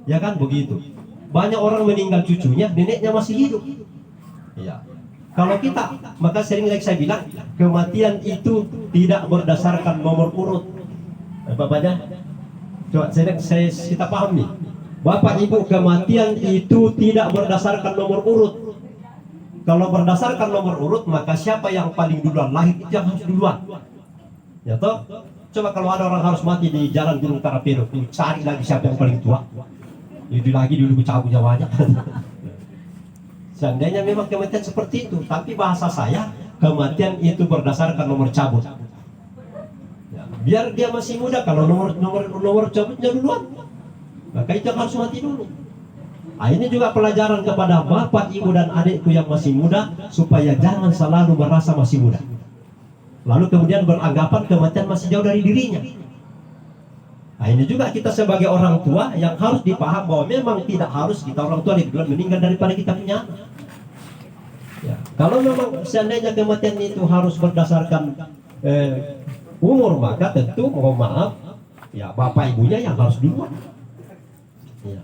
Ya kan begitu. Banyak orang meninggal cucunya, neneknya masih hidup. Ya. Kalau kita, maka sering lagi saya bilang, kematian itu tidak berdasarkan nomor urut. Bapaknya, coba kita paham nih. Bapak Ibu, kematian itu tidak berdasarkan nomor urut. Kalau berdasarkan nomor urut, maka siapa yang paling duluan lahir itu yang harus duluan. Ya toh? Coba kalau ada orang harus mati di jalan Gunung Karapiro, cari lagi siapa yang paling tua. Jadi lagi dulu cabut nyawanya. Seandainya memang kematian seperti itu, tapi bahasa saya kematian itu berdasarkan nomor cabut. Ya, biar dia masih muda, kalau nomor cabutnya duluan, maka itu yang harus mati dulu. Nah, ini juga pelajaran kepada bapak, ibu dan adikku yang masih muda, supaya jangan selalu merasa masih muda. Lalu kemudian beranggapan kematian masih jauh dari dirinya. Nah, ini juga kita sebagai orang tua yang harus dipaham bahwa memang tidak harus kita orang tua lebih duluan meninggal daripada kita punya anak. Ya, kalau memang seandainya kematian itu harus berdasarkan umur, maka tentu mohon maaf, ya bapak ibunya yang harus duluan. Ya.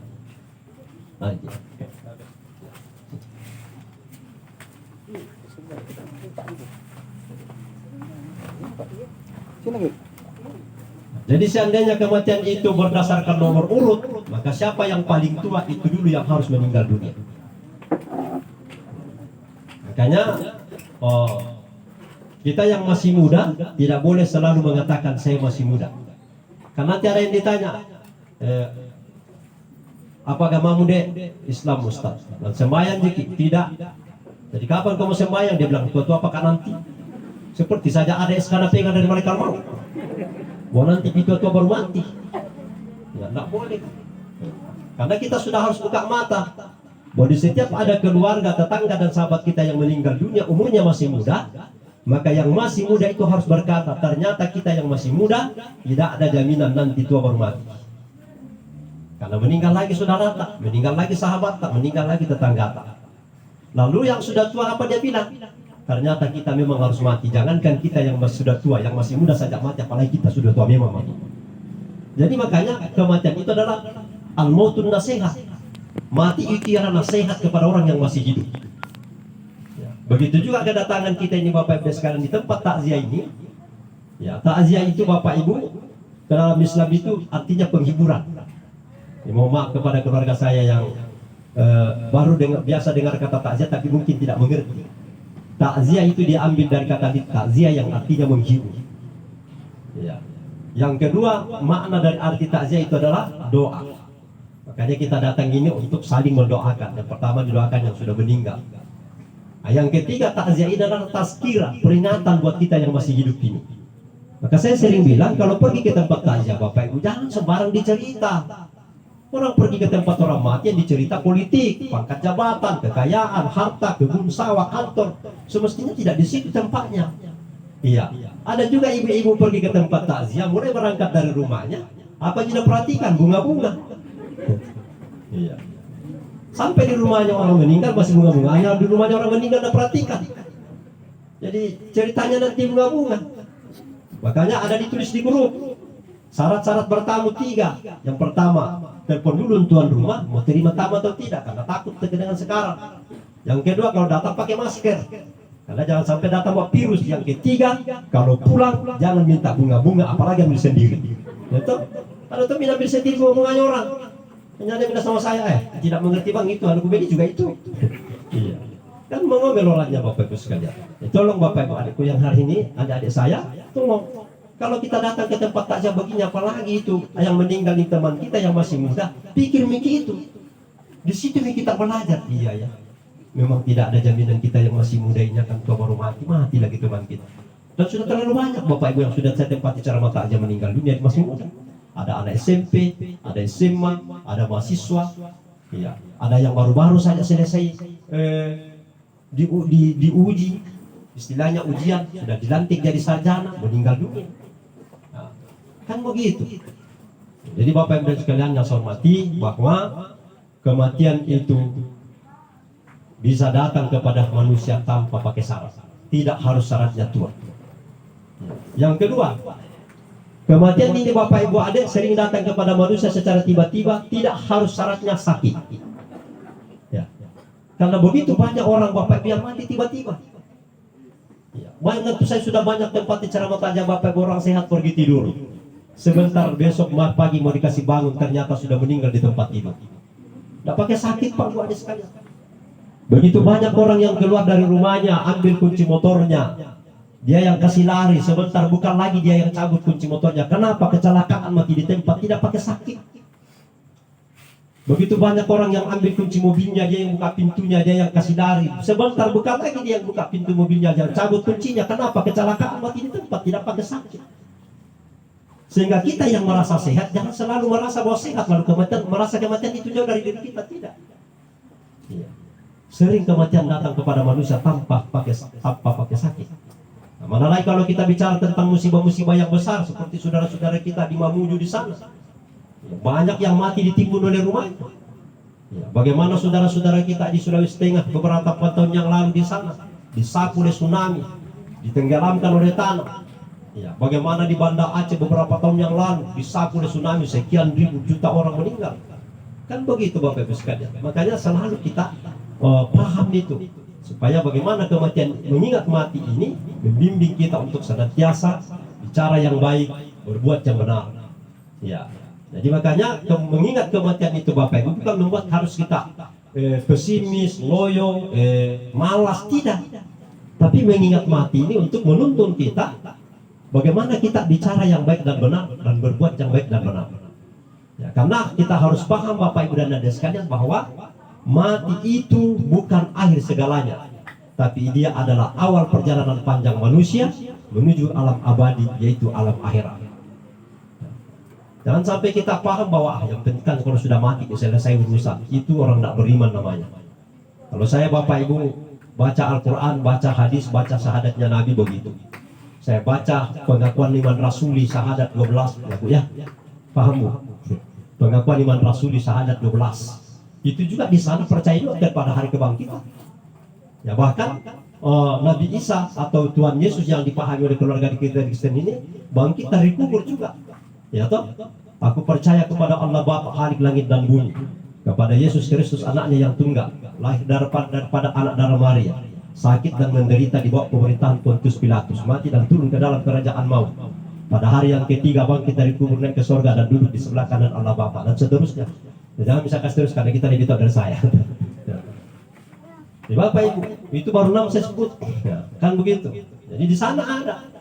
Aja. Jadi seandainya kematian itu berdasarkan nomor urut, maka siapa yang paling tua itu dulu yang harus meninggal dunia. Makanya kita yang masih muda tidak boleh selalu mengatakan saya masih muda. Karena tiada yang ditanya, apa agamamu dek? Islam Ustaz. Dan sembahyang tidak. Jadi kapan kamu sembahyang? Dia bilang tua-tua apakah nanti? Seperti saja ada SK pegang dari malaikat maut. Bahwa nanti di tua-tua baru mati. Ya, tidak boleh. Karena kita sudah harus buka mata. Bahwa di setiap ada keluarga, tetangga dan sahabat kita yang meninggal dunia umurnya masih muda, maka yang masih muda itu harus berkata, ternyata kita yang masih muda tidak ada jaminan nanti tua baru mati. Karena meninggal lagi saudara tak, meninggal lagi sahabat tak, meninggal lagi tetangga tak. Lalu yang sudah tua apa dia bilang? Ternyata kita memang harus mati. Jangankan kita yang sudah tua, yang masih muda saja mati, apalagi kita sudah tua memang mati. Jadi makanya kematian itu adalah al-mautun nasihat. Mati itu adalah nasihat kepada orang yang masih hidup. Ya. Begitu juga kedatangan kita ini Bapak Ibu sekalian di tempat takziah ini. Ya, takziah itu Bapak Ibu dalam Islam itu artinya penghiburan. Ya, mohon maaf kepada keluarga saya yang baru biasa dengar kata takziah tapi mungkin tidak mengerti. Takziah itu diambil dari kata takziah yang artinya menghibur. Ya. Yang kedua, makna dari arti takziah itu adalah doa. Makanya kita datang ini untuk saling mendoakan. Yang pertama didoakan yang sudah meninggal. Nah, yang ketiga, takziah ini adalah tazkirah, peringatan buat kita yang masih hidup ini. Maka saya sering bilang kalau pergi ke tempat takziah Bapak Ibu jangan sembarang dicerita. Orang pergi ke tempat orang mati yang dicerita politik, pangkat jabatan, kekayaan, harta, kebun sawah, kantor. Semestinya tidak di situ tempatnya. Iya. Ada juga ibu-ibu pergi ke tempat takziah, mulai berangkat dari rumahnya, apa tidak perhatikan bunga-bunga. Iya. Sampai di rumahnya orang meninggal masih bunga-bunga. Hanya di rumahnya orang meninggal tidak perhatikan. Jadi ceritanya nanti bunga-bunga. Makanya ada ditulis di grup. Syarat-syarat bertamu 3. Yang pertama, telepon dulu tuan rumah mau terima tamu atau tidak karena takut dengan sekarang. Yang kedua, kalau datang pakai masker karena jangan sampai datang bawa virus. Yang ketiga, kalau pulang jangan minta bunga-bunga apalagi ambil sendiri. Itu kalau tuh ambil sendiri bunga-bunganya orang. Hanya dia bilang sama saya, tidak mengerti bang itu, anak beli juga itu. Iya. Kan mengomel orangnya Bapak Ibu sekalian. Tolong Bapak Ibu adikku yang hari ini, adik-adik saya, tolong. Kalau kita datang ke tempat takziah begini, apalagi itu yang meninggal di teman kita yang masih muda, pikir-mikir itu. Di situ kita belajar. Iya ya, memang tidak ada jaminan kita yang masih muda ini akan tua baru mati lagi teman kita. Dan sudah terlalu banyak Bapak Ibu yang sudah saya tempati cara mata aja meninggal dunia masih muda. Ada anak SMP, ada SMA, ada mahasiswa, iya. Ada yang baru-baru saja selesai diuji, istilahnya ujian, sudah dilantik jadi sarjana, meninggal dunia. Kan begitu. Jadi Bapak Ibu sekalian yang saya hormati, bahwa kematian itu bisa datang kepada manusia tanpa pakai syarat. Tidak harus syaratnya tua. Yang kedua, Kematian ini Bapak Ibu Adik sering datang kepada manusia secara tiba-tiba, tidak harus syaratnya sakit. Ya. Karena begitu banyak orang Bapak Ibu yang mati tiba-tiba. Ya. Banyak tuh, saya sudah banyak tempat di ceramah tanya Bapak Ibu, orang sehat pergi tidur. Sebentar besok pagi mau dikasih bangun, ternyata sudah meninggal di tempat tidur. Tidak pakai sakit Pak Ibu Adik sekalian. Begitu banyak orang yang keluar dari rumahnya, ambil kunci motornya, dia yang kasih lari, sebentar bukan lagi dia yang cabut kunci motornya. Kenapa? Kecelakaan, mati di tempat, tidak pakai sakit. Begitu banyak orang yang ambil kunci mobilnya, dia yang buka pintunya, dia yang kasih lari, sebentar bukan lagi dia yang buka pintu mobilnya, dia yang cabut kuncinya. Kenapa? Kecelakaan, mati di tempat, tidak pakai sakit. Sehingga kita yang merasa sehat jangan selalu merasa bahwa sehat lalu kematian, merasa kematian itu jauh dari diri kita, tidak. Sering kematian datang kepada manusia tanpa pakai sakit. Nah, mana lagi kalau kita bicara tentang musibah-musibah yang besar seperti saudara-saudara kita di Mamuju di sana, ya, banyak yang mati ditimbun oleh rumah. Ya, bagaimana saudara-saudara kita di Sulawesi Tengah beberapa tahun yang lalu di sana disapu oleh tsunami, ditenggelamkan oleh tanah. Ya, bagaimana di Banda Aceh beberapa tahun yang lalu disapu oleh tsunami, sekian ribu juta orang meninggal. Kan begitu Bapak Ibu sekalian. Makanya selalu kita paham itu, supaya bagaimana kematian, mengingat mati ini membimbing kita untuk senantiasa bicara yang baik, berbuat yang benar. Ya, jadi makanya mengingat kematian itu Bapak Ibu bukan membuat harus kita pesimis, loyo, malas, tidak. Tapi mengingat mati ini untuk menuntun kita bagaimana kita bicara yang baik dan benar dan berbuat yang baik dan benar. Ya, karena kita harus paham Bapak Ibu dan adik sekalian bahwa mati itu bukan akhir segalanya, tapi dia adalah awal perjalanan panjang manusia menuju alam abadi, yaitu alam akhirat. Jangan sampai kita paham bahwa yang penting kan kalau sudah mati selesai urusan, itu orang tidak beriman namanya. Kalau saya Bapak Ibu baca Al-Quran, baca hadis, baca syahadatnya Nabi begitu. Saya baca pengakuan iman rasuli syahadat 12 ya, paham Bu? Pengakuan iman rasuli syahadat 12. Itu juga di sana percaya juga pada hari kebangkitan. Ya, bahkan Nabi Isa atau Tuhan Yesus yang dipahami oleh keluarga kita Kristen ini bangkit dari kubur juga. Ya toh? Aku percaya kepada Allah Bapa Khalik langit dan bumi, kepada Yesus Kristus anaknya yang tunggal, lahir daripada anak darah Maria, sakit dan menderita di bawah pemerintahan Pontius Pilatus, mati dan turun ke dalam kerajaan maut. Pada hari yang ketiga bangkit dari kubur, naik ke surga dan duduk di sebelah kanan Allah Bapa, dan seterusnya. Jangan bisa kasih terus karena kita lebih tahu dari saya. Ya, Bapak Ibu, itu baru 6 saya sebut. Ya, kan begitu. Jadi di sana ada.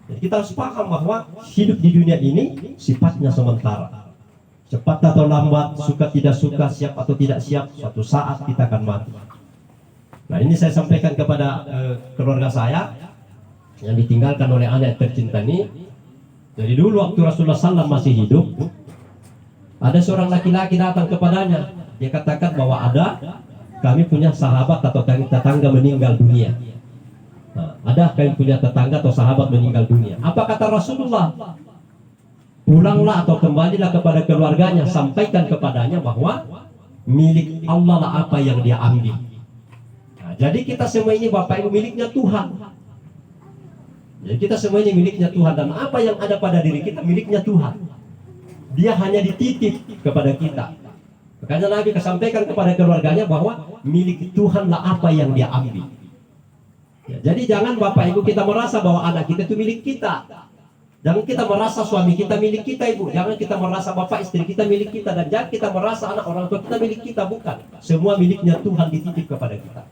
Jadi kita harus paham bahwa hidup di dunia ini sifatnya sementara. Cepat atau lambat, suka tidak suka, siap atau tidak siap, suatu saat kita akan mati. Nah, ini saya sampaikan kepada keluarga saya yang ditinggalkan oleh anak tercinta ini. Jadi dulu waktu Rasulullah SAW masih hidup, ada seorang laki-laki datang kepadanya. Dia katakan bahwa kami punya sahabat atau kami tetangga meninggal dunia. Nah, ada kami punya tetangga atau sahabat meninggal dunia. Apa kata Rasulullah? Pulanglah atau kembalilah kepada keluarganya, sampaikan kepadanya bahwa milik Allah lah apa yang dia ambil. Nah, jadi kita semua ini Bapak Ibu miliknya Tuhan. Jadi kita semua ini miliknya Tuhan, dan apa yang ada pada diri kita miliknya Tuhan. Dia hanya dititip kepada kita. Makanya Nabi sampaikan kepada keluarganya bahwa milik Tuhan lah apa yang dia ambil. Ya, jadi jangan Bapak Ibu kita merasa bahwa anak kita itu milik kita. Jangan kita merasa suami kita milik kita Ibu. Jangan kita merasa bapak istri kita milik kita. Dan jangan kita merasa anak orang tua kita milik kita. Bukan. Semua miliknya Tuhan dititip kepada kita.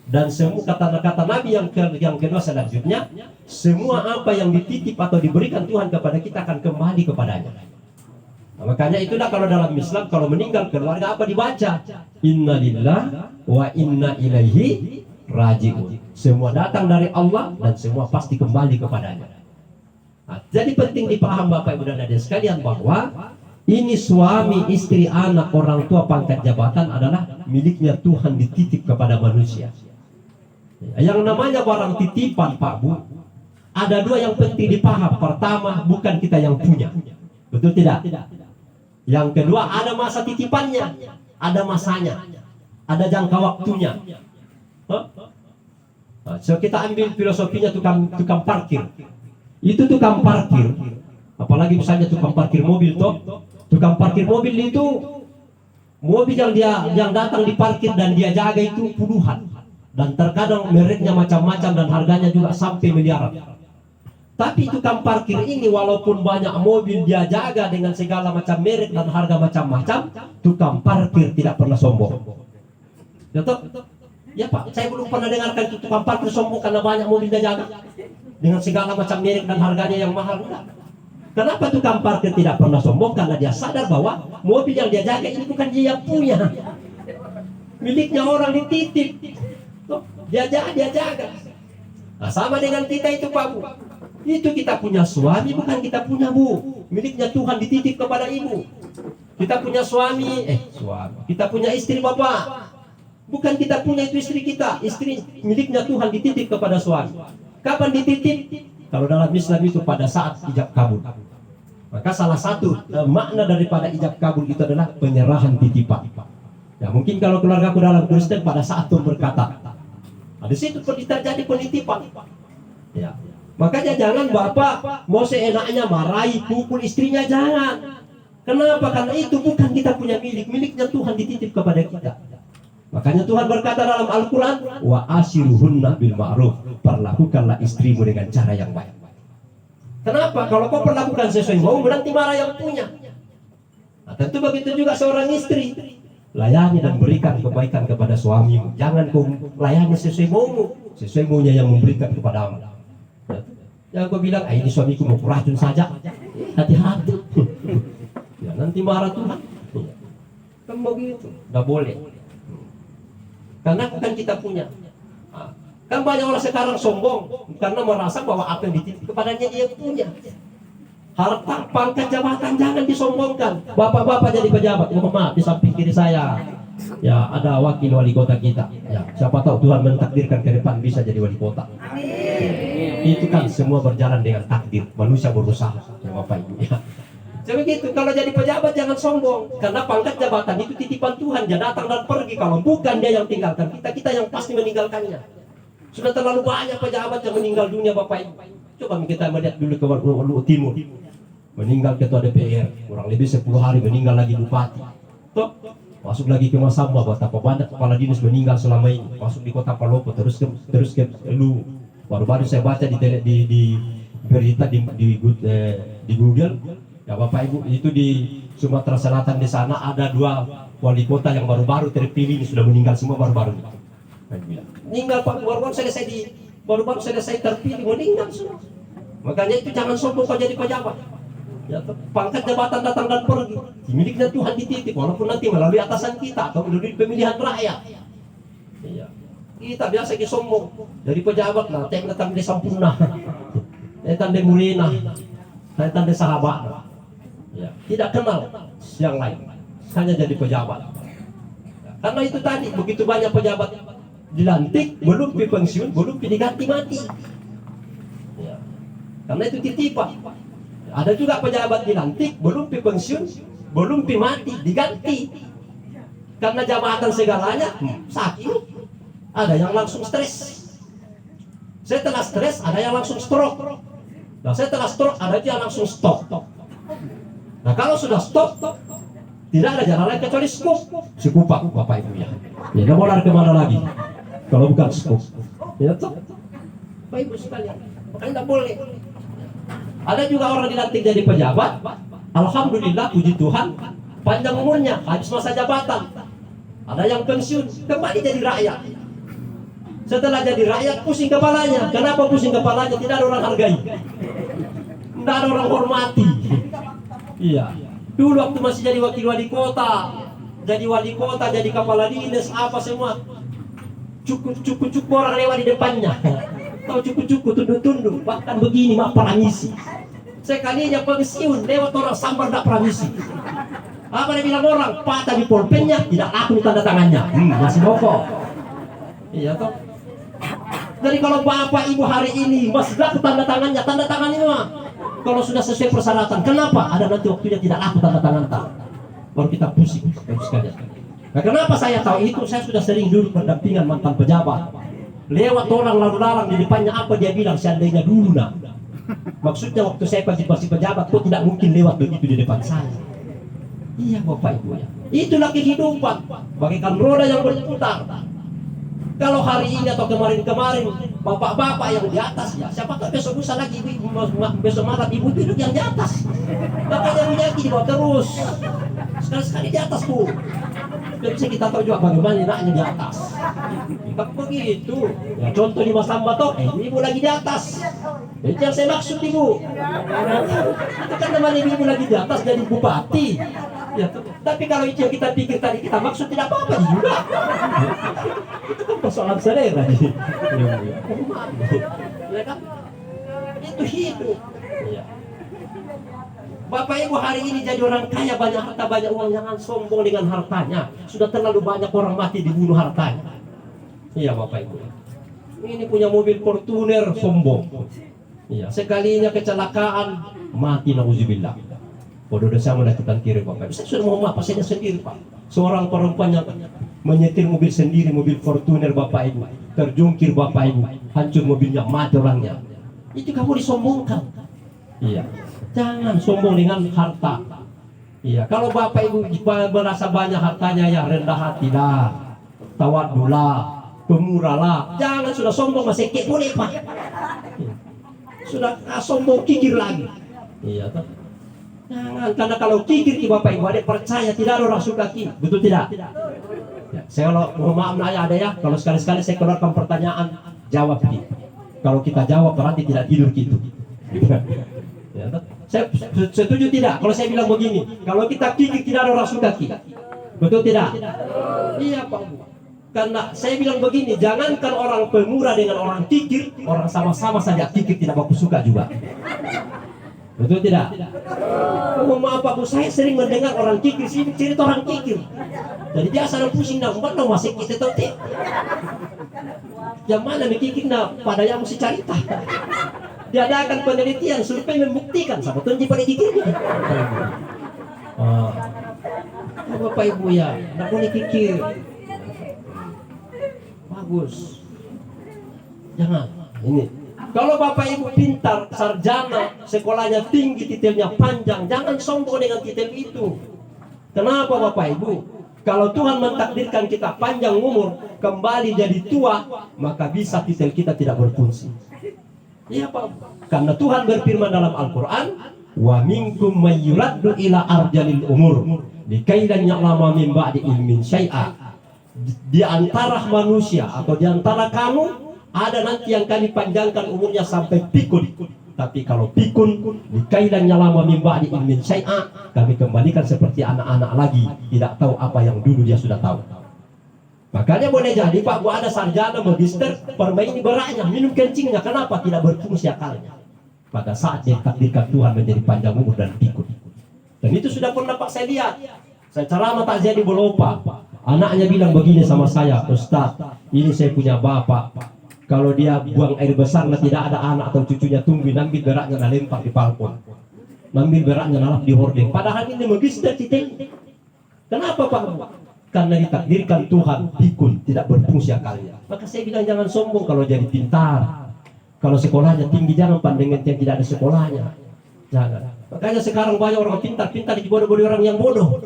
Dan semua kata-kata Nabi yang kedua selanjutnya, semua apa yang dititip atau diberikan Tuhan kepada kita akan kembali kepadanya. Nah, makanya itulah kalau dalam Islam kalau meninggal keluarga apa dibaca? Inna lillahi wa inna ilaihi raji'un. Semua datang dari Allah dan semua pasti kembali kepadanya. Nah, jadi penting dipaham Bapak Ibu dan adik sekalian bahwa ini suami, istri, anak, orang tua, pangkat jabatan adalah miliknya Tuhan dititip kepada manusia. Yang namanya barang titipan Pak Bu, ada dua yang penting dipaham. Pertama, bukan kita yang punya, betul tidak? Yang kedua, ada masa titipannya, ada masanya, ada jangka waktunya. So kita ambil filosofinya tukang parkir. Itu tukang parkir, apalagi misalnya tukang parkir mobil toh. Tukang parkir mobil itu mobil yang datang diparkir dan dia jaga itu puluhan, dan terkadang mereknya macam-macam dan harganya juga sampai miliaran. Tapi tukang parkir ini walaupun banyak mobil dia jaga dengan segala macam merek dan harga macam-macam, tukang parkir tidak pernah sombong. Ya toh? Ya Pak, saya belum pernah dengarkan tukang parkir sombong karena banyak mobil dia jaga dengan segala macam merek dan harganya yang mahal. Kenapa tukang parkir tidak pernah sombong? Karena dia sadar bahwa mobil yang dia jaga ini bukan dia yang punya, miliknya orang dititip. Dia jaga. Nah, sama dengan kita itu Pak Bu. Itu kita punya suami bukan kita punya Bu, miliknya Tuhan dititip kepada ibu. Kita punya suami, kita punya istri Bapak, bukan kita punya itu istri kita. Istri miliknya Tuhan dititip kepada suami. Kapan dititip? Kalau dalam Islam itu pada saat ijab kabul. Maka salah satu makna daripada ijab kabul itu adalah penyerahan titipan. Ya mungkin kalau keluargaku dalam Kristen pada saat Tuhan berkata, di situ terjadi penitipan. Ya. Makanya jangan Bapak mau seenaknya marahi, pukul istrinya, jangan. Kenapa? Karena itu bukan kita punya miliknya Tuhan dititip kepada kita. Makanya Tuhan berkata dalam Al-Quran, wa ashiruhunna bil ma'ruf, perlakukanlah istrimu dengan cara yang baik. Kenapa? Kalau kau perlakukan sesuai mau, berarti marah yang punya. Nah, tentu begitu juga seorang istri. Layani dan berikan kebaikan kepada suamimu. Jangan kau layani sesuai maumu, sesuai maunya yang memberikan kepadamu. Jangan kau bilang, ini suamiku mau kuracun saja. Hati-hati. Ya, nanti marah Tuhan. Kan begitu, nggak boleh. Karena bukan kita punya. Kan banyak orang sekarang sombong karena merasa bahwa apa yang dititip kepadanya dia punya. Harta, pangkat, jabatan jangan disombongkan. Bapak-bapak jadi pejabat, maaf di samping kiri saya ya ada wakil wali kota kita. Ya, siapa tahu Tuhan mentakdirkan ke depan bisa jadi wali kota. Itu kan semua berjalan dengan takdir. Manusia berusaha, ya Bapak Ibu. Ya. Begitu, kalau jadi pejabat jangan sombong, karena pangkat jabatan itu titipan Tuhan. Dia datang dan pergi, kalau bukan dia yang tinggalkan kita yang pasti meninggalkannya. Sudah terlalu banyak pejabat yang meninggal dunia Bapak Ibu. Coba kita melihat dulu ke Luhut Timur, meninggal ketua DPR, kurang lebih 10 hari meninggal lagi bupati. Toh, masuk lagi ke Masamba, betapa banyak kepala dinas meninggal selama ini. Masuk di kota Palopo, terus ke Luwu. Baru-baru saya baca di berita di Google. Ya Bapak Ibu, itu di Sumatera Selatan di sana ada 2 wali kota yang baru-baru terpilih ini sudah meninggal semua baru-baru. Meninggal Pak, baru-baru selesai terpilih meninggal semua. Makanya itu jangan sombong kau jadi pejabat. Ya, pangkat jabatan datang dan pergi. Miliknya Tuhan dititip, walaupun nanti melalui atasan kita atau melalui pemilihan rakyat. Ya. Kita biasa sombong dari pejabat lah, datang dari Sampurna, datang dari Murina, datang dari sahabat. Ya, tidak kenal yang lain, hanya jadi pejabat. Karena itu tadi begitu banyak pejabat dilantik, belum pensiun, belum diganti mati. Ya. Karena itu titipan. Ada juga pejabat dilantik, belum pensiun, belum mati, diganti. Karena jabatan segalanya sakit. Ada yang langsung stres. Setelah stres, ada yang langsung stroke. Nah, setelah stroke, ada yang langsung stop. Nah, kalau sudah stop, tidak ada jalan lain kecuali scoop Pak, Bapak Ibu ya. Ya, mau lari kemana lagi? Kalau bukan scoop, ya toh, Bapak Ibu sekalian, makanya tidak boleh. Ada juga orang dilantik jadi pejabat, alhamdulillah puji Tuhan, panjang umurnya, habis masa jabatan. Ada yang pensiun, kembali jadi rakyat. Setelah jadi rakyat, pusing kepalanya. Kenapa pusing kepalanya? Tidak ada orang hargai, tidak ada orang hormati. Iya. Dulu waktu masih jadi wakil wali kota, jadi kepala dinas, apa semua, cukup orang lewat di depannya. Tahu cukup tunduk-tunduk, bahkan begini mak permisi. Sekalinya pensiun, lewat orang sambar tak permisi. Apa dia bilang orang? Patah di pulpennya, tidak laku tanda tangannya. Masih bokok. Iya toh. Jadi kalau Bapak Ibu hari ini masih laku tanda tangannya mah. Kalau sudah sesuai persyaratan, kenapa? Ada nanti waktunya tidak laku tanda tangan tak. Baru kita pusing sekalian. Nah, kenapa saya tahu itu? Saya sudah sering duduk berdampingan mantan pejabat. Lewat orang lalu lalang di depannya, apa dia bilang? Seandainya dulu nak Maksudnya waktu saya masih pejabat, kok tidak mungkin lewat begitu di depan saya. Iya Bapak Ibu ya. Itulah kehidupan, bagaikan roda yang berputar. Kalau hari ini atau kemarin-kemarin bapak-bapak yang di atas ya, siapakah besok lusa lagi besok malam ibu duduk yang di atas. Makanya minyak di bawah terus. Sekali-sekali di atas Bu. Dan bisa kita tahu juga bagaimana enaknya di atas. Tidak begitu. Ya, contoh di Mas Lambato, ibu lagi di atas. Itu yang saya maksud ibu. Itu kan namanya ibu lagi di atas jadi bupati. Ya, tapi kalau itu yang kita pikir tadi kita maksud tidak apa-apa juga. Itu kan persoalan selera. Ya kan? Itu hidup. Ya. Bapak Ibu hari ini jadi orang kaya, banyak harta, banyak uang, jangan sombong dengan hartanya. Sudah terlalu banyak orang mati dibunuh hartanya. Iya Bapak Ibu. Ini punya mobil Fortuner, sombong. Iya, sekalinya kecelakaan mati, nauzubillah. Bodoh dosa menakutkan kiri Bapak Ibu. Saya sudah mau apa saya sendiri Pak. Seorang perempuan yang menyetir mobil sendiri, mobil Fortuner Bapak Ibu, terjungkir Bapak Ibu, hancur mobilnya, mati orangnya. Itu kamu disombongkan. Iya. Jangan sombong dengan harta. Iya, kalau Bapak Ibu merasa banyak hartanya ya rendah hatilah, tawadhulah, pemurahlah. Jangan sudah sombong masih kek boleh Pak. Sudah sombong kikir lagi. Iya, toh. Jangan, karena kalau kikir ki Bapak Ibu ada percaya tidak ada orang suka kikir, betul tidak? Ya, saya kalau mohon maaf nanya ada ya, kalau sekali-sekali saya keluarkan pertanyaan jawab ki. Kalau kita jawab berarti tidak tidur gitu. Ya, saya setuju tidak? Kalau saya bilang begini, kalau kita kikir tidak ada orang suka kikir, betul tidak? Iya Pak Bu. Karena saya bilang begini, jangankan orang pemurah dengan orang kikir, orang sama-sama saja kikir tidak baku suka juga. Betul tidak? Oh, maaf Pak Bu, saya sering mendengar orang kikir, cerita orang kikir. Jadi dia asal pusing nak umat nak masih kita tahu tidak? Yang mana kikir nak pada yang mesti cerita. Diadakan penelitian, survei membuktikan sama tunjuk pada kikirnya. Bapak Ibu ya, nak boleh kikir. Bagus. Jangan. Ini. Kalau Bapak Ibu pintar, sarjana, sekolahnya tinggi, titelnya panjang, jangan sombong dengan titel itu. Kenapa Bapak Ibu? Kalau Tuhan mentakdirkan kita panjang umur, kembali jadi tua, maka bisa titel kita tidak berfungsi. Iya Pak. Karena Tuhan berfirman dalam Al-Quran, wa minkum may yuraddu ila arjalil umur likai lan ya'lama min ba'di ilmin syai'a. Di antara manusia atau di antara kamu ada nanti yang kami panjangkan umurnya sampai pikun. Tapi kalau pikun likai lan ya'lama min ba'di ilmin syai'a, kami kembalikan seperti anak-anak lagi, tidak tahu apa yang dulu dia sudah tahu. Makanya boleh jadi Pak Bu ada sarjana, magister, permain beraknya, minum kencingnya, kenapa tidak berfungsi akalnya? Pada saat dia takdirkan Tuhan menjadi panjang umur dan pikun. Dan itu sudah pernah Pak saya lihat. Saya ceramah takziah di Bolopa. Anaknya bilang begini sama saya, Ustaz, ini saya punya bapak. Kalau dia buang air besar, tidak ada anak atau cucunya tungguin, ambil beraknya dan lempar di balkon. Ambil beraknya nalap di hordeng. Padahal ini magister titel. Kenapa Pak? Karena ditakdirkan Tuhan pikun, tidak berfungsi akalnya. Maka saya bilang jangan sombong kalau jadi pintar. Kalau sekolahnya tinggi jangan pandang yang tidak ada sekolahnya. Jangan. Makanya sekarang banyak orang pintar-pintar dibodoh-bodoh orang yang bodoh.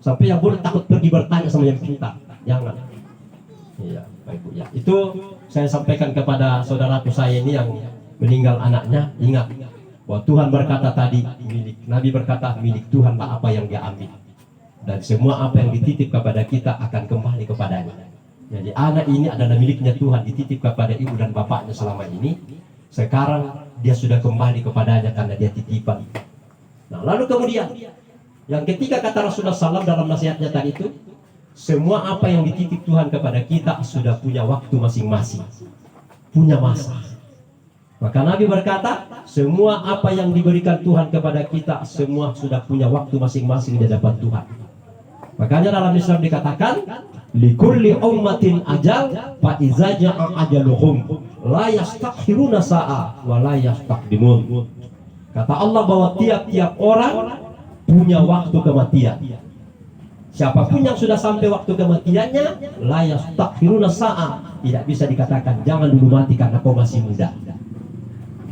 Sampai yang bodoh takut pergi bertanya sama yang pintar. Jangan. Iya, baik Bu ya. Itu saya sampaikan kepada saudaraku saya ini yang meninggal anaknya. Ingat bahwa Tuhan berkata tadi milik, Nabi berkata milik Tuhanlah apa yang dia ambil. Dan semua apa yang dititip kepada kita akan kembali kepadanya. Jadi anak ini adalah miliknya Tuhan, dititip kepada ibu dan bapaknya selama ini. Sekarang dia sudah kembali kepadanya karena dia titipan. Nah lalu kemudian yang ketiga kata Rasulullah SAW dalam nasihatnya tadi itu, semua apa yang dititip Tuhan kepada kita sudah punya waktu masing-masing, punya masa. Maka Nabi berkata, semua apa yang diberikan Tuhan kepada kita semua sudah punya waktu masing-masing di hadapan Tuhan. Makanya dalam Islam dikatakan likulli ummatin ajal fa iza ja'a ajaluhum la yastakhiruna sa'a wa la yastaqdimun. Kata Allah bahwa tiap-tiap orang punya waktu kematian. Siapapun yang sudah sampai waktu kematiannya la yastakhiruna sa'a, tidak bisa dikatakan jangan dulu mati karena kau masih muda.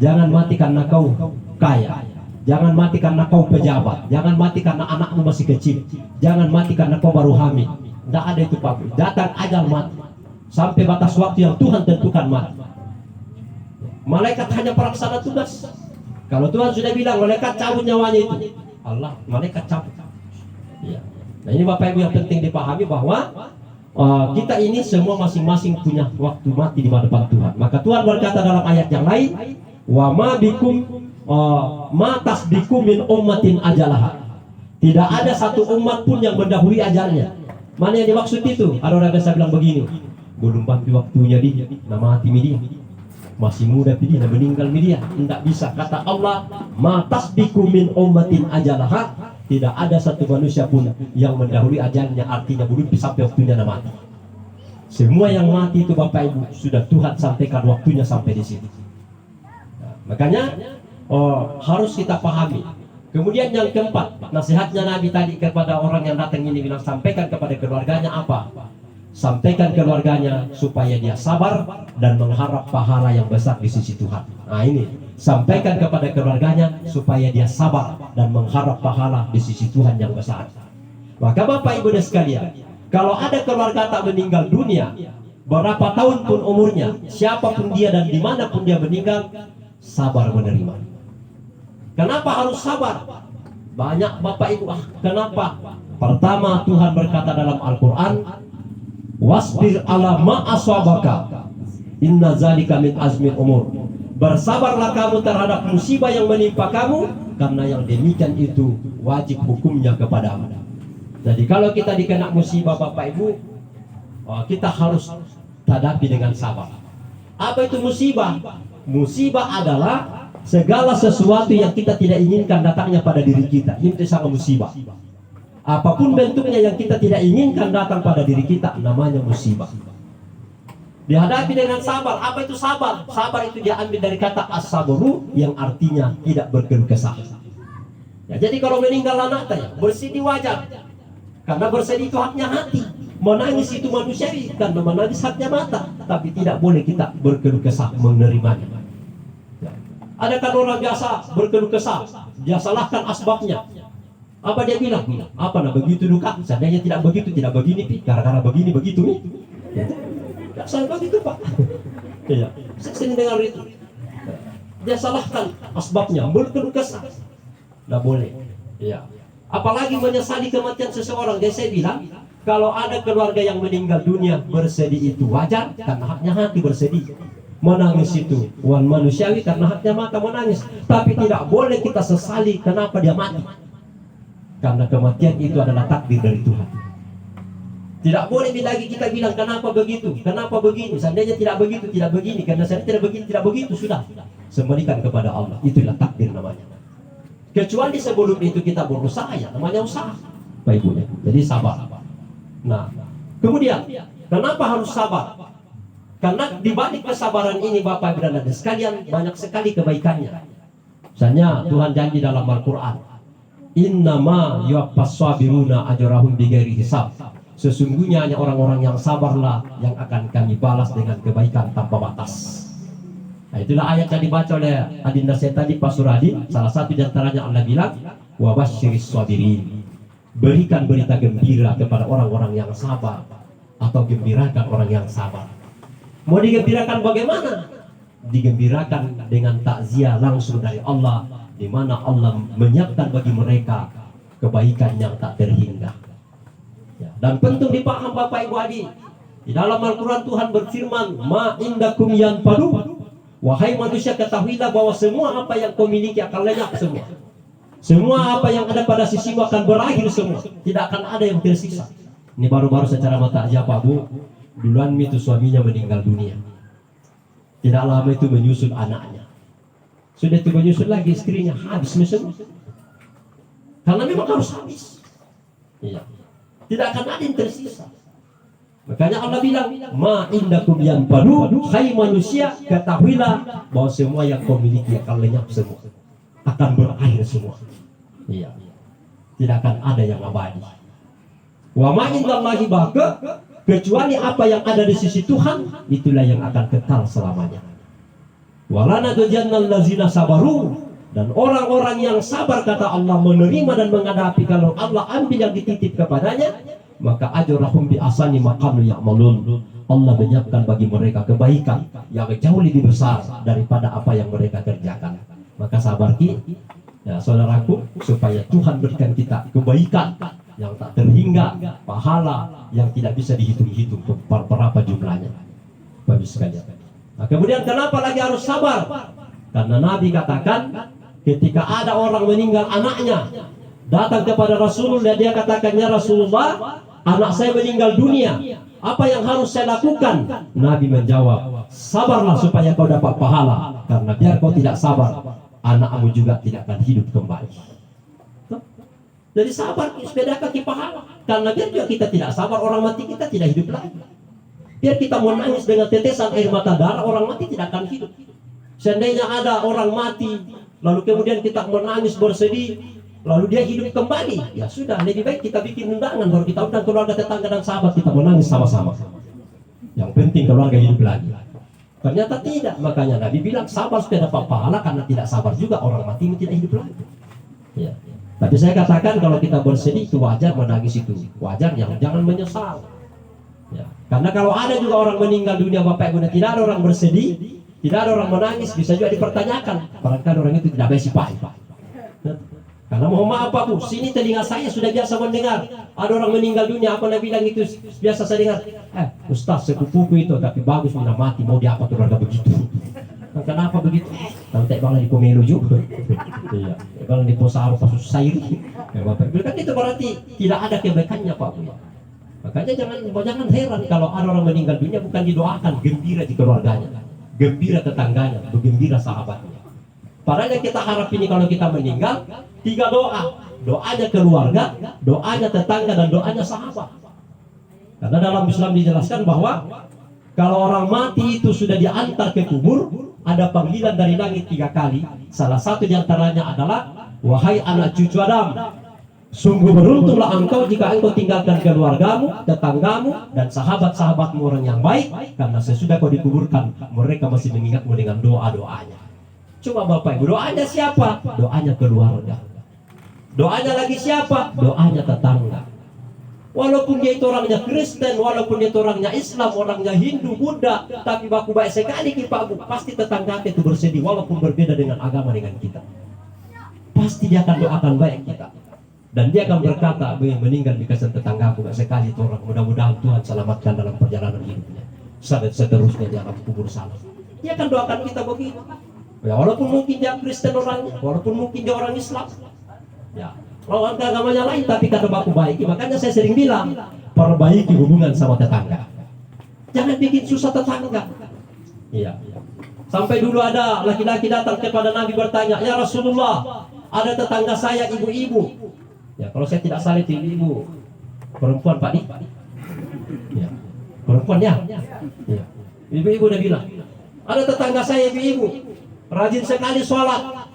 Jangan mati karena kau kaya. Jangan mati karena kau pejabat. Jangan mati karena anakmu masih kecil. Jangan mati karena kau baru hamil. Tidak ada itu Pak. Datang ajal mati. Sampai batas waktu yang Tuhan tentukan mati. Malaikat hanya pelaksana tugas. Kalau Tuhan sudah bilang malaikat cabut nyawanya itu, Allah malaikat cabut. Ya. Nah ini Bapak Ibu yang penting dipahami bahwa kita ini semua masing-masing punya waktu mati di hadapan Tuhan. Maka Tuhan berkata dalam ayat yang lain, wa ma bikum ma tasbiqu min ummatin ajalaha. Tidak ada satu umat pun yang mendahului ajalnya. Mana yang dimaksud itu? Ada orang biasa bilang begini, belum pasti waktunya dia, nama hati dia. Masih muda pilih dan meninggal media. Tidak bisa. Kata Allah, ma tasbiqu min ummatin ajalaha. Tidak ada satu manusia pun yang mendahului ajalnya, artinya belum sampai waktunya mati. Semua yang mati itu Bapak Ibu sudah Tuhan sampaikan waktunya sampai di sini. Nah, makanya harus kita pahami. Kemudian yang keempat, nasihatnya Nabi tadi kepada orang yang datang ini bilang sampaikan kepada keluarganya apa? Sampaikan keluarganya supaya dia sabar dan mengharap pahala yang besar di sisi Tuhan. Nah ini, sampaikan kepada keluarganya supaya dia sabar dan mengharap pahala di sisi Tuhan yang besar. Maka Bapak Ibu dan sekalian, kalau ada keluarga tak meninggal dunia, berapa tahun pun umurnya, siapapun dia dan dimanapun dia meninggal, sabar menerima. Kenapa harus sabar? Banyak Bapak Ibu, kenapa? Pertama, Tuhan berkata dalam Al-Quran, wasbir ala ma aswabaka inna zalika min azmil umur. Bersabarlah kamu terhadap musibah yang menimpa kamu, karena yang demikian itu wajib hukumnya kepadamu. Jadi kalau kita dikena musibah Bapak Ibu, kita harus hadapi dengan sabar. Apa itu musibah? Musibah adalah segala sesuatu yang kita tidak inginkan datangnya pada diri kita. Ini sangat musibah. Apapun bentuknya yang kita tidak inginkan datang pada diri kita, namanya musibah. Dihadapi dengan sabar. Apa itu sabar? Sabar itu dia ambil dari kata as-sabru yang artinya tidak berkeluh kesah. Ya, jadi kalau meninggal anak tanya, bersedih wajar. Karena bersedih itu haknya hati. Menangis itu manusiawi karena menangis haknya mata. Tapi tidak boleh kita berkeluh kesah menerimanya. Ya. Adakah orang biasa berkeluh kesah? Dia salahkan asbabnya. Apa dia bilang? Apa nah begitu duka? Seandainya tidak begitu, tidak begini pi. Gara-gara begini begitu nih. Tidak salah begitu Pak. Iya. Saya sering dengar itu. Dia salahkan asbabnya, berkeluh kesah. Tidak boleh. Iya. Apalagi menyesali kematian seseorang. Jadi saya bilang, kalau ada keluarga yang meninggal dunia, bersedih itu wajar karena haknya hati bersedih. Menangis itu wan manusiawi karena haknya mata menangis. Tapi tidak boleh kita sesali kenapa dia mati. Karena kematian itu adalah takdir dari Tuhan. Tidak boleh lagi kita bilang kenapa begitu, kenapa begini. Seandainya tidak begitu, tidak begini. Karena saya tidak begini, tidak begitu, sudah. Kembalikan kepada Allah. Itulah takdir namanya. Kecuali sebelum itu kita berusaha, ya namanya usaha. Baik Ibu. Jadi sabar. Nah, kemudian kenapa harus sabar? Karena di balik kesabaran ini Bapak Ibu dan Saudara sekalian, banyak sekali kebaikannya. Misalnya Tuhan janji dalam Al-Quran, innama yuwaffas sabiruna ajrahum bighairi hisab. Sesungguhnya hanya orang-orang yang sabarlah yang akan kami balas dengan kebaikan tanpa batas. Nah, itulah ayat yang dibaca oleh Adinda saya tadi Pak Suradi. Salah satu di antaranya Allah bilang, wa basyiris sabirin. Berikan berita gembira kepada orang-orang yang sabar, atau gembirakan orang yang sabar. Mau digembirakan bagaimana? Digembirakan dengan takziah langsung dari Allah, di mana Allah menyiapkan bagi mereka kebaikan yang tak terhingga. Ya, dan penting dipaham Bapak Ibu Adi. Di dalam Al-Quran Tuhan berfirman, ma indakum yanfadu. Wahai manusia, ketahuilah bahwa semua apa yang kau miliki akan lenyap semua. Semua apa yang ada pada sisimu akan berakhir semua. Tidak akan ada yang tersisa. Ini baru-baru secara takziah Pak Bu. Duluan itu suaminya meninggal dunia. Tidak lama itu menyusul anaknya. Sudah itu menyusul lagi istrinya, habis semua. Karena memang harus habis. Iya. Tidak akan ada yang tersisa. Makanya Allah bilang, ma indakum yanfadu. Hai manusia, ketahuilah bahwa semua yang kau miliki akan lenyap semua, akan berakhir semua. Iya. Tidak akan ada yang abadi. Wa ma indallahi baqa, kecuali apa yang ada di sisi Tuhan, itulah yang akan kekal selamanya. Walanajziyannal ladzina sabaru, dan orang-orang yang sabar kata Allah menerima dan menghadapi kalau Allah ambil yang dititip kepadanya, maka ajrahum bi asani maqam ya'malun. Allah menyiapkan bagi mereka kebaikan yang jauh lebih besar daripada apa yang mereka kerjakan. Maka sabar ya saudaraku, supaya Tuhan berikan kita kebaikan yang tak terhingga, pahala yang tidak bisa dihitung-hitung berapa jumlahnya. Bagus sekali. Nah, kemudian kenapa lagi harus sabar? Karena Nabi katakan ketika ada orang meninggal anaknya, datang kepada Rasulullah, dia katakan, ya Rasulullah, anak saya meninggal dunia, apa yang harus saya lakukan? Nabi menjawab, sabarlah supaya kau dapat pahala, karena biar kau tidak sabar, anakmu juga tidak akan hidup kembali. Jadi sabar sepeda kaki pahala, karena biar juga kita tidak sabar, orang mati kita tidak hidup lagi. Biar kita menangis dengan tetesan air mata darah, orang mati tidak akan hidup. Seandainya ada orang mati, lalu kemudian kita menangis bersedih, lalu dia hidup kembali, ya sudah, lebih baik kita bikin undangan, baru kita undang keluarga, tetangga dan sahabat, kita menangis sama-sama. Yang penting keluarga hidup lagi. Ternyata tidak, makanya Nabi bilang sabar supaya dapat pahala, karena tidak sabar juga orang mati tidak hidup lagi. Ya. Tapi saya katakan kalau kita bersedih itu wajar, menangis itu wajar, jangan menyesal. Ya. Karena kalau ada juga orang meninggal dunia Bapak Ibu, tidak ada orang bersedih, tidak ada orang menangis, bisa juga dipertanyakan, barangkali orang itu tidak baik Pak. Karena mohon maaf Pak Bu, sini telinga saya sudah biasa mendengar ada orang meninggal dunia, apa Nabi bilang itu biasa saya dengar. Ustaz sepupuku itu, tapi bagus minta mati, mau diapa keluarga begitu. Kenapa begitu? Nanti bang di Komelo juga. Iya, bang di Posaro kasus Sairi. Kan itu berarti tidak ada kebaikannya Pak Bu. Makanya jangan heran kalau ada orang meninggal dunia bukan didoakan, gembira di keluarganya, gembira tetangganya, bergembira sahabatnya. Padahal yang kita harap ini kalau kita meninggal, 3 doa. Doanya keluarga, doanya tetangga, dan doanya sahabat. Karena dalam Islam dijelaskan bahwa kalau orang mati itu sudah diantar ke kubur, ada panggilan dari langit 3 kali. Salah satu diantaranya adalah, wahai anak cucu Adam, sungguh beruntunglah engkau jika engkau tinggalkan keluargamu, tetanggamu, dan sahabat-sahabatmu orang yang baik, karena sesudah kau dikuburkan, mereka masih mengingatmu dengan doa-doanya. Coba Bapak Ibu, doanya siapa? Doanya keluarga. Doanya lagi siapa? Doanya tetangga. Walaupun dia itu orangnya Kristen, walaupun dia itu orangnya Islam, orangnya Hindu, Buddha, tapi baku baik sekali Pak Bu, pasti tetangga itu bersedih, walaupun berbeda dengan agama dengan kita. Pasti dia akan doakan baik kita. Dan dia akan berkata, meninggal di kasihan tetanggaku, baik sekali itu orang, mudah-mudahan Tuhan selamatkan dalam perjalanan hidupnya. Seterusnya dia akan kubur salam. Dia akan doakan kita begitu. Ya, walaupun mungkin dia Kristen orangnya, walaupun mungkin dia orang Islam, ya, lawan agamanya lain, tapi kata baku baik. Makanya saya sering bilang, perbaiki hubungan sama tetangga. Jangan bikin susah tetangga. Iya. Sampai dulu ada laki-laki datang kepada Nabi bertanya, ya Rasulullah, ada tetangga saya ibu-ibu. Ya, kalau saya tidak salah itu ibu perempuan Pak nih. Ya, perempuan ya. Ya. Ibu-ibu udah bilang, ada tetangga saya ibu-ibu, rajin sekali sholat,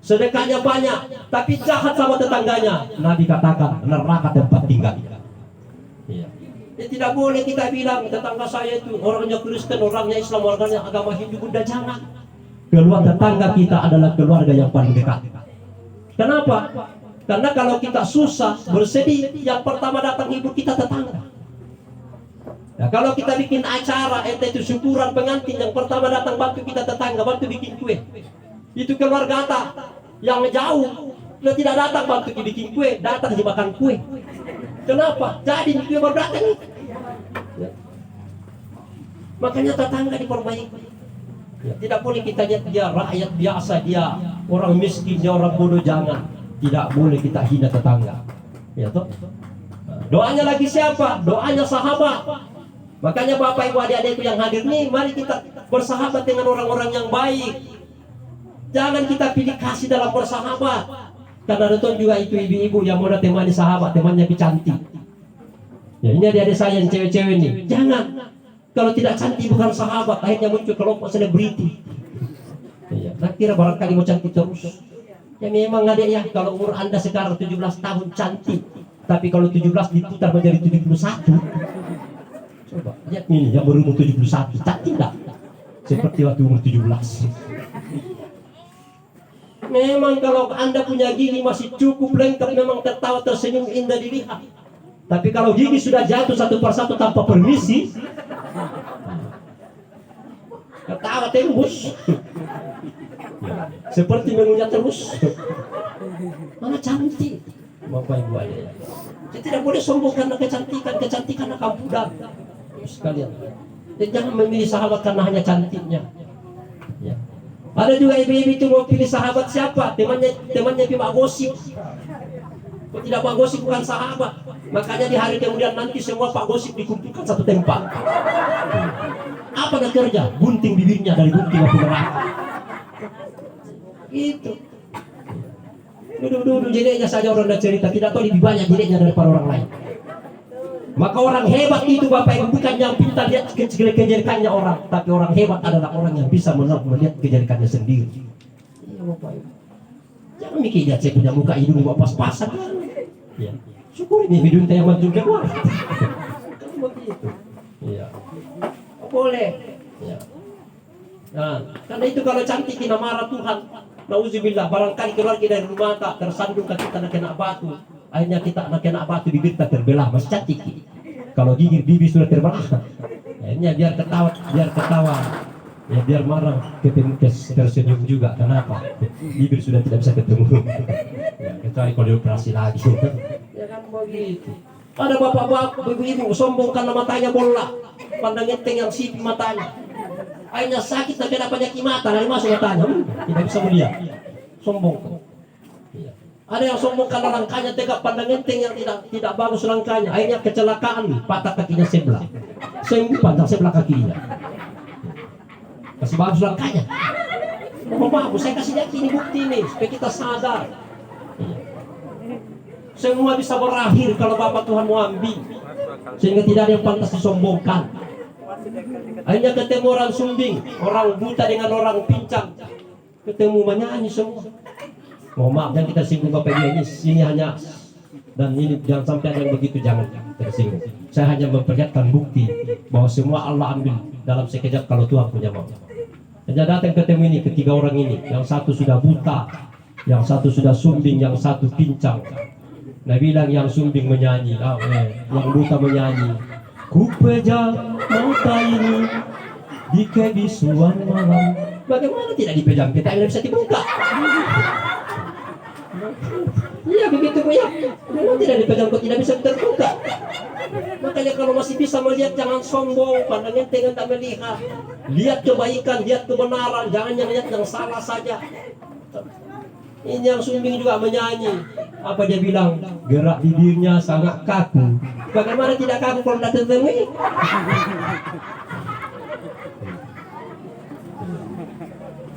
sedekahnya banyak, tapi jahat sama tetangganya. Nabi katakan neraka tempat tinggal. Iya. Ya, tidak boleh kita bilang tetangga saya itu orangnya Kristen, orangnya Islam, orangnya agama Hindu, Buddha. Jangan. Keluarga tetangga kita adalah keluarga yang paling dekat. Kenapa? Karena kalau kita susah, bersedih, yang pertama datang hibur kita tetangga. Nah, kalau kita bikin acara, itu syukuran pengantin, yang pertama datang bantu kita tetangga, bantu bikin kue. Itu keluarga kita yang jauh, dia tidak datang bantu bikin kue, datang dimakan kue. Kenapa? Jadi kue baru datang. Ya. Makanya tetangga diperbaiki. Ya, tidak boleh kita lihat dia rakyat biasa, dia orang miskin, dia orang bodoh, jangan. Tidak boleh kita hina tetangga. Ya toh? Doanya lagi siapa? Doanya sahabat. Makanya Bapak Ibu adik-adikku yang hadir nih, mari kita bersahabat dengan orang-orang yang baik. Jangan kita pilih kasih dalam bersahabat. Karena ada juga itu ibu-ibu yang mau temani sahabat, temannya cantik. Ya, ini adik-adik saya yang cewek-cewek nih. Jangan. Kalau tidak cantik bukan sahabat, akhirnya muncul kelompok selebriti. Ya, saya kira barangkali mau cantik terus. Ya memang adik ya, kalau umur Anda sekarang 17 tahun cantik, tapi kalau 17 diputar menjadi 71. Coba lihat ini yang berumur 71, cantik enggak? Seperti waktu umur 17. Memang kalau Anda punya gigi masih cukup lengkap, memang tertawa tersenyum indah dilihat. Tapi kalau gigi sudah jatuh satu persatu tanpa permisi, ketawa tembus. Seperti mengunyah terus. Mana cantik, Bapak Ibu adik. Kita tidak boleh sombong karena kecantikan, kecantikan akan pudar sekalian. Dan jangan memilih sahabat karena hanya cantiknya. Ya. Ada juga ibu-ibu itu mau pilih sahabat siapa? Temannya cuma gosip. Kok tidak Pak Gosip bukan sahabat? Makanya di hari kemudian nanti semua Pak Gosip dikumpulkan satu tempat. Apa dia kerja? Gunting bibirnya dari gunting api neraka. Itu. Duduk jeleknya saja orang dah cerita, tidak tahu lebih banyak jeleknya daripada orang lain. Maka orang hebat itu Bapak Ibu bukan yang pintar lihat kejelekannya orang, tapi orang hebat adalah orang yang bisa melihat kejelekannya sendiri. Iya Bapak Ibu. Jangan mikir lihat saya punya muka hidung bawa pas-pasan. Ya. Syukur ini hidung saya maju keluar. Kan begitu. Iya. Boleh. Ya. Nah, karena itu kalau cantik kita marah Tuhan. Nauzubillah, barangkali keluar kita dari rumah tak tersandung kita nak kena batu. Akhirnya kita nak kena batu, bibir kita terbelah, masih cantik. Kalau gigi bibir sudah terbelah, akhirnya biar ketawa, ya biar marah, ketemu tersenyum juga. Kenapa? Bibir sudah tidak bisa ketemu. Ya, kecuali kalau dioperasi lagi. Ya kan begitu. Ada bapak-bapak, ibu-ibu sombong karena matanya bola, pandang enteng yang sipit matanya. Akhirnya sakit dan kena penyakit mata, dari masuk matanya, tidak bisa melihat. Sombong. Ya. Ada yang sombong karena langkahnya tegak, pandang enteng yang tidak bagus langkahnya. Akhirnya kecelakaan, patah kakinya sebelah. Sembuh panjang sebelah kakinya. Kasih bagus langkahnya. Oh bagus, saya kasih lihat ini bukti nih, supaya kita sadar. Ya. Semua bisa berakhir kalau Bapak Tuhan mau ambil, sehingga tidak ada yang pantas disombongkan. Akhirnya ketemu orang sumbing, orang buta dengan orang pincang, ketemu menyanyi semua. Oh maaf, jangan kita singgung Bapak Ibu, ini hanya, dan ini jangan sampai ada yang begitu, jangan tersinggung. Saya hanya memperlihatkan bukti bahwa semua Allah ambil dalam sekejap kalau Tuhan punya mau. Hanya datang ketemu ini, ketiga orang ini, yang satu sudah buta, yang satu sudah sumbing, yang satu pincang. Nah bilang yang sumbing menyanyi, yang buta menyanyi. Ku pejam mata ini di kebisuan malam. Bagaimana tidak dipejam? Kita tidak bisa dibuka. Iya begitu Bu ya. Memang tidak dipejam kok tidak bisa terbuka. Makanya kalau masih bisa melihat jangan sombong, pandangnya dengan tak melihat. Lihat kebaikan, lihat kebenaran, jangan lihat yang salah saja. Ini yang sumbing juga menyanyi. Apa dia bilang? Gerak bibirnya sangat kaku. Bagaimana tidak kaku kalau tidak tertemui?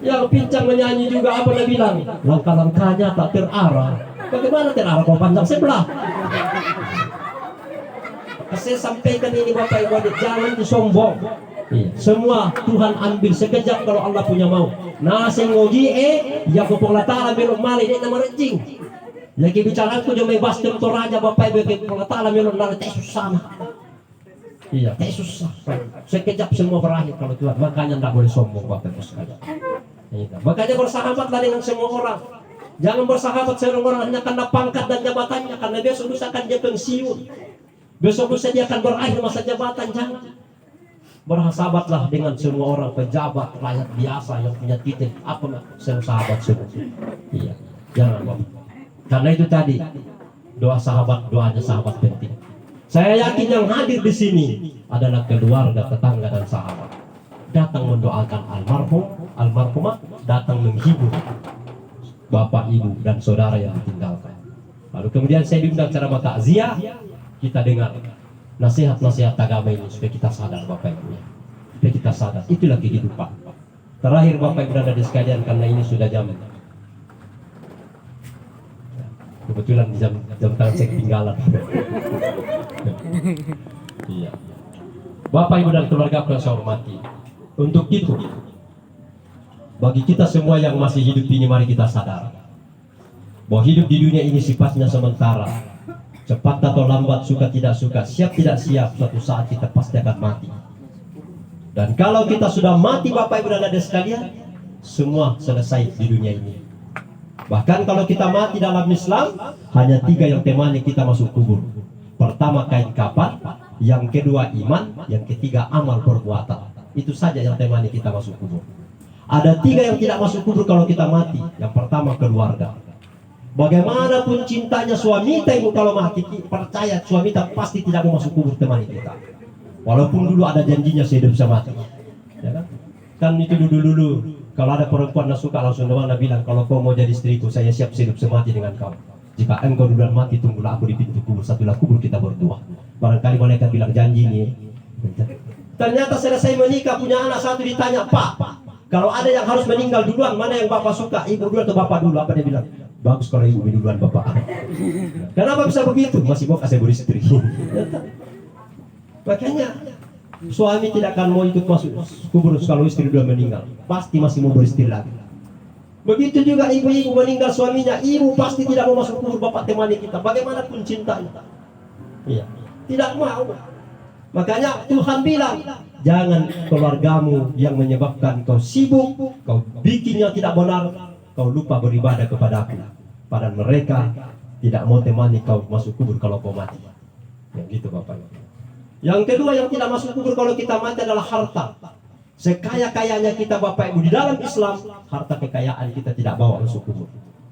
Yang pincang menyanyi juga apa dia bilang? Langkah-langkahnya tak terarah. Bagaimana terarah kalau panjang sebelah? Saya sampaikan ini Bapak Ibu adik, jangan disombong. Semua Tuhan ambil sekejap kalau Allah punya mau. Nasi ngoji ya kupong latara belum mali dia nama rejing. Lagi bicara aku jomai bastem toraja Bapak Ibu kupong latara belum mali teh susah. Iya, teh susah. Sekejap semua berakhir kalau Tuhan. Makanya tidak boleh sombong Bapak Ibu sekalian. Makanya bersahabatlah dengan semua orang. Jangan bersahabat dengan orang hanya karena pangkat dan jabatannya, karena besok lusa akan dia pensiun. Besok lusa dia akan berakhir masa jabatan. Jangan. Bersahabatlah dengan semua orang, pejabat, rakyat biasa yang punya titel apa sahabat semua. Iya, jangan Bapak. Karena itu tadi doa sahabat, doanya sahabat penting. Saya yakin yang hadir di sini adalah keluarga, tetangga dan sahabat. Datang mendoakan almarhum, almarhumah, datang menghibur bapak, ibu dan saudara yang ditinggalkan. Lalu kemudian saya diundang ceramah takziah, kita dengar nasihat-nasihat agama ini supaya kita sadar Bapak Ibu, supaya kita sadar itulah kehidupan. Terakhir Bapak Ibu dan adik sekalian, karena ini sudah jam, kebetulan di jam tangan saya ketinggalan. Iya. Bapak Ibu dan keluarga yang saya hormati, untuk itu bagi kita semua yang masih hidup ini, mari kita sadar bahwa hidup di dunia ini sifatnya sementara. Cepat atau lambat, suka tidak suka, siap tidak siap, suatu saat kita pasti akan mati. Dan kalau kita sudah mati Bapak Ibu dan adik sekalian, semua selesai di dunia ini. Bahkan kalau kita mati dalam Islam, hanya 3 yang temani kita masuk kubur. Pertama kain kafan, yang kedua iman, yang ketiga amal perbuatan. Itu saja yang temani kita masuk kubur. Ada 3 yang tidak masuk kubur kalau kita mati. Yang pertama keluarga. Bagaimanapun cintanya suami ibu, kalau mati percaya suami pasti tidak mau masuk kubur temani kita. Walaupun dulu ada janjinya sehidup semati. Ya kan? Kan itu dulu kalau ada perempuan yang suka langsung mana bilang, kalau kau mau jadi istriku, saya siap hidup semati dengan kau. Jika engkau duluan mati, tunggulah aku di pintu kubur, satulah kubur kita berdua. Barangkali malaikat bilang janji nih. Ternyata selesai menikah punya anak satu, ditanya, Pak, kalau ada yang harus meninggal duluan, mana yang bapak suka, ibu dulu atau bapak dulu? Apa dia bilang? Bagus kalau ibu duluan, bapak. Kenapa bisa begitu? Masih mau kasih beristri. Makanya suami tidak akan mau ikut masuk kubur kalau istri sudah meninggal, pasti masih mau beristri lagi. Begitu juga ibu-ibu meninggal suaminya, ibu pasti tidak mau masuk kubur, bapak temani kita, bagaimanapun cintanya. Iya, tidak mau. Makanya Tuhan bilang, jangan keluargamu yang menyebabkan kau sibuk, kau bikin yang tidak benar, kau lupa beribadah kepadaku. Padahal mereka tidak mau temani kau masuk kubur kalau kau mati. Yang gitu Bapak. Yang kedua yang tidak masuk kubur kalau kita mati adalah harta. Sekaya-kayanya kita Bapak Ibu di dalam Islam, harta kekayaan kita tidak bawa masuk kubur.